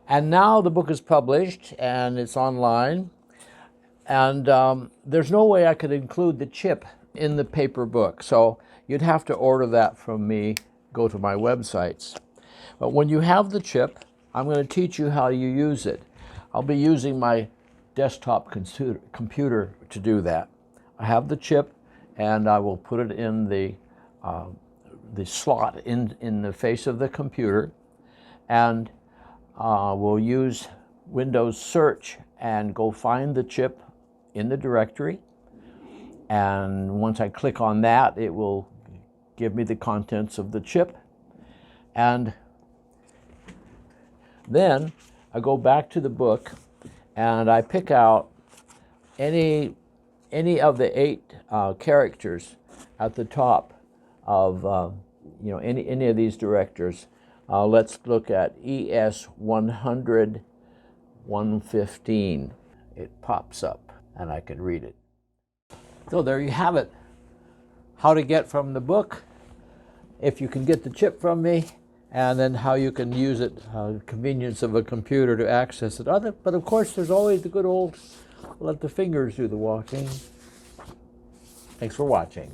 And now the book is published and it's online. And there's no way I could include the chip in the paper book. So you'd have to order that from me, go to my websites. But when you have the chip, I'm going to teach you how you use it. I'll be using my desktop computer to do that. I have the chip and I will put it in the slot in the face of the computer, and we'll use Windows search and go find the chip in the directory. And once I click on that, it will give me the contents of the chip. And then I go back to the book and I pick out any of the 8 characters at the top of any of these directors. Let's look at ES 100 115. It pops up and I can read it. So there you have it. How to get from the book, if you can get the chip from me, and then how you can use it, convenience of a computer to access it. But of course, there's always the good old let the fingers do the walking. Thanks for watching.